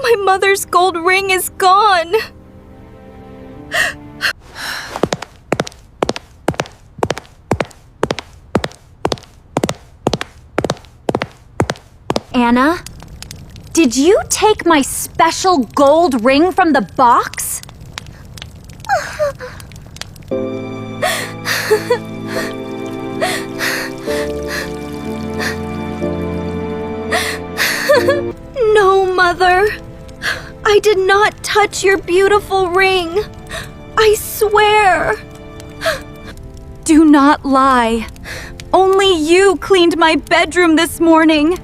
My mother's gold ring is gone! Anna, did you take my special gold ring from the box? No, Mother. I did not touch your beautiful ring. I swear. Do not lie. Only you cleaned my bedroom this morning.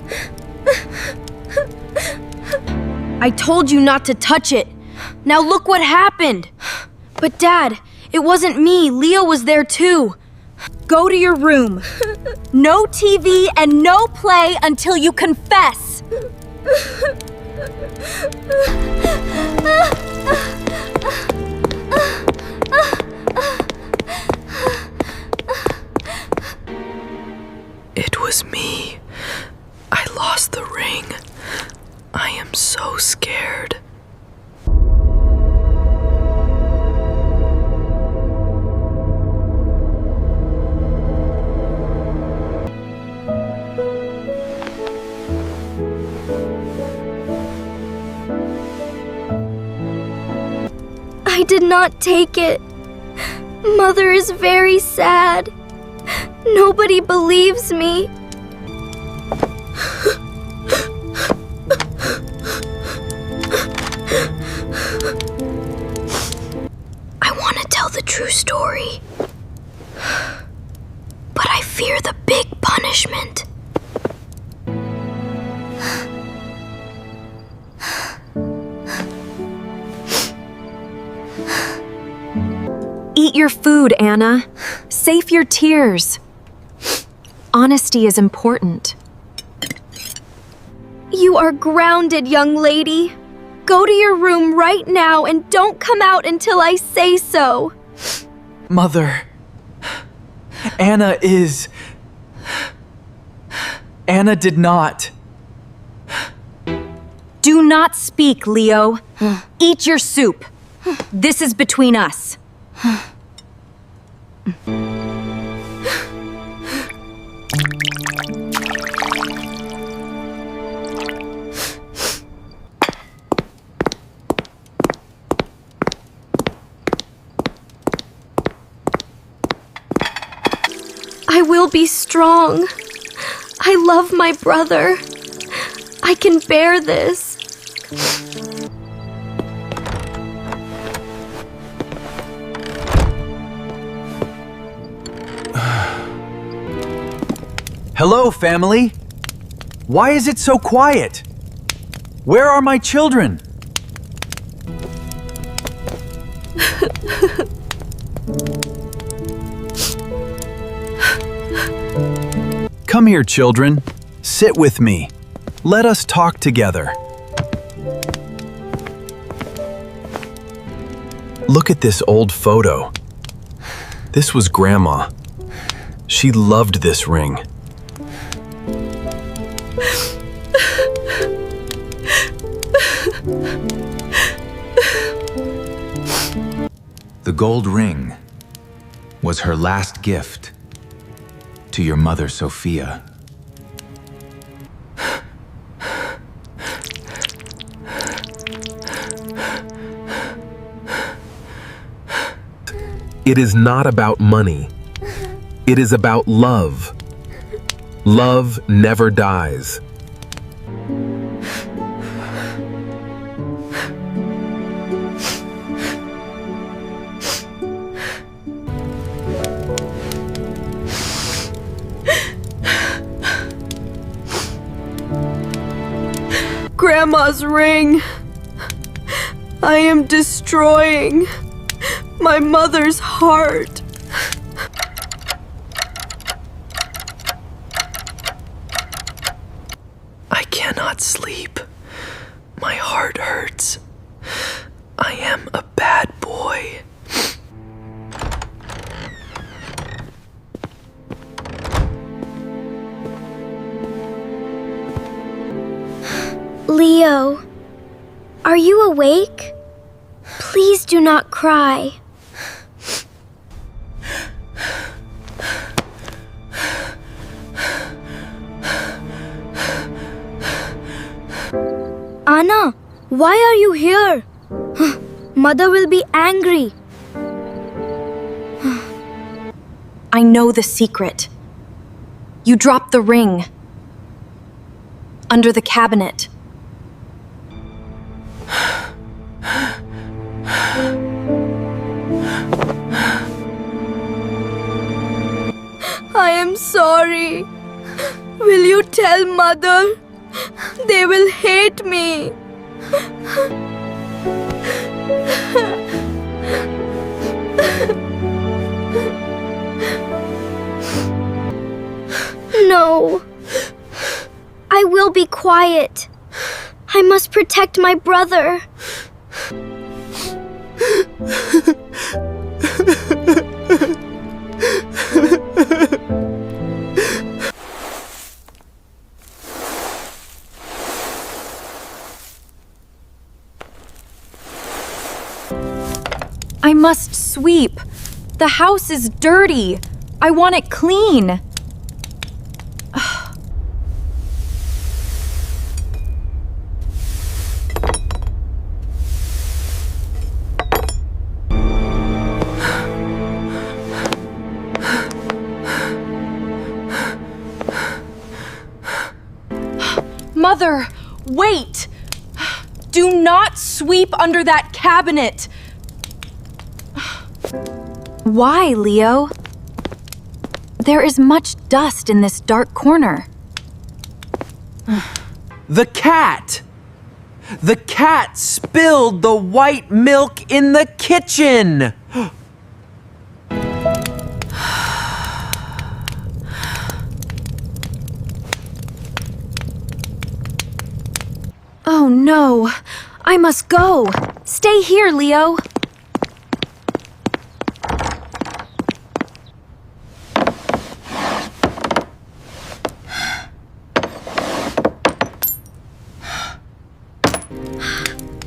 I told you not to touch it. Now look what happened. But Dad, it wasn't me. Leo was there too. Go to your room. No TV and no play until you confess. It was me. I lost the ring. I am so scared. I did not take it. Mother is very sad. Nobody believes me. I want to tell the true story, but I fear the big punishment. Eat your food, Anna. Save your tears. Honesty is important. You are grounded, young lady. Go to your room right now and don't come out until I say so. Mother, Anna did not. Do not speak, Leo. Eat your soup. This is between us. I will be strong. I love my brother. I can bear this. Hello, family. Why is it so quiet? Where are my children? Come here, children. Sit with me. Let us talk together. Look at this old photo. This was Grandma. She loved this ring. The gold ring was her last gift to your mother, Sophia. It is not about money. It is about love. Love never dies. Grandma's ring. I am destroying my mother's heart. I cannot sleep. My heart hurts. I am a bad boy. Leo, are you awake? Please do not cry. Anna, why are you here? Mother will be angry. I know the secret. You dropped the ring. Under the cabinet. I am sorry. Will you tell Mother? They will hate me. No. I will be quiet. I must protect my brother. I must sweep. The house is dirty. I want it clean. Mother, wait! Do not sweep under that cabinet! Why, Leo? There is much dust in this dark corner. The cat! The cat spilled the white milk in the kitchen! Oh no! I must go! Stay here, Leo!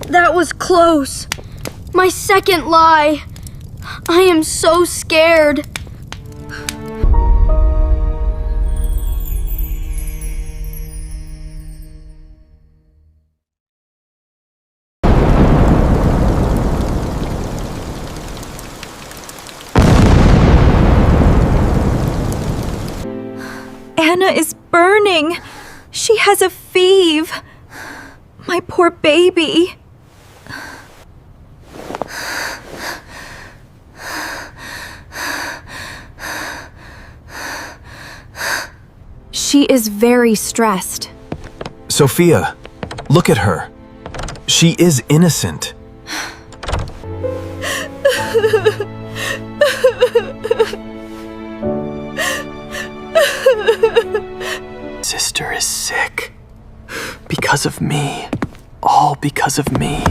That was close. My second lie. I am so scared. Anna is burning. She has a fever. My poor baby. She is very stressed. Sophia, look at her. She is innocent. Sister is sick. Because of me. All because of me.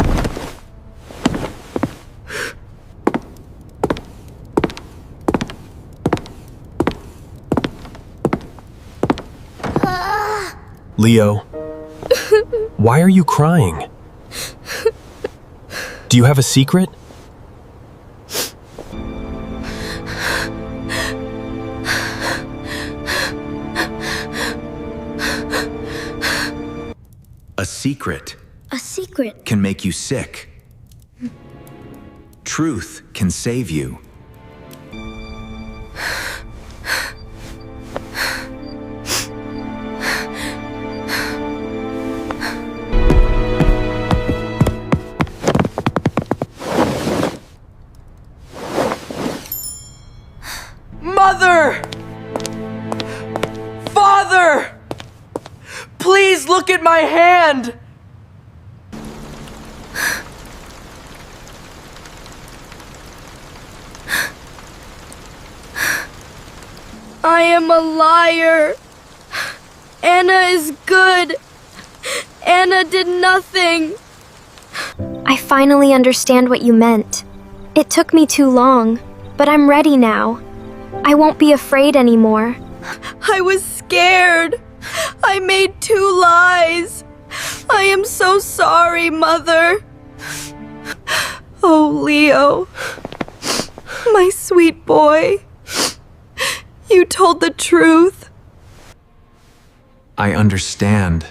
Leo, why are you crying? Do you have a secret? A secret A secret. can make you sick. Truth can save you. Mother! Father! Please look at my hand! I am a liar. Anna is good. Anna did nothing. I finally understand what you meant. It took me too long, but I'm ready now. I won't be afraid anymore. I was scared. I made 2 lies. I am so sorry, Mother. Oh, Leo. My sweet boy. You told the truth. I understand.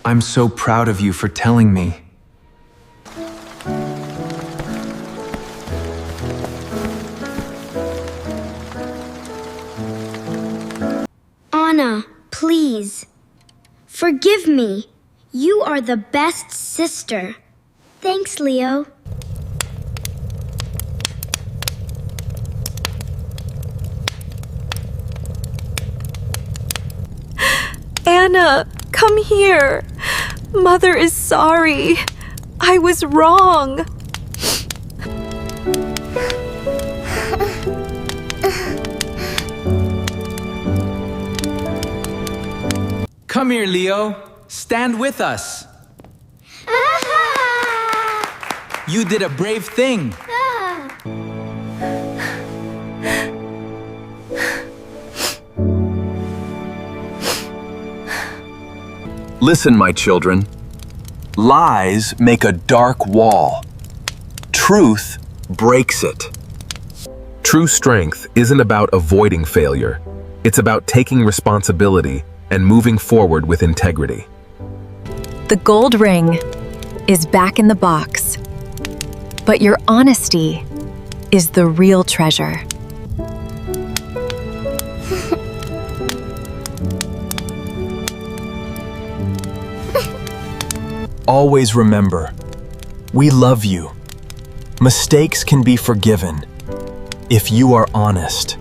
I'm so proud of you for telling me. Anna, please. Forgive me. You are the best sister. Thanks, Leo. Anna, come here. Mother is sorry. I was wrong. Come here, Leo. Stand with us. You did a brave thing. Listen, my children. Lies make a dark wall. Truth breaks it. True strength isn't about avoiding failure. It's about taking responsibility and moving forward with integrity. The gold ring is back in the box, but your honesty is the real treasure. Always remember, we love you. Mistakes can be forgiven if you are honest.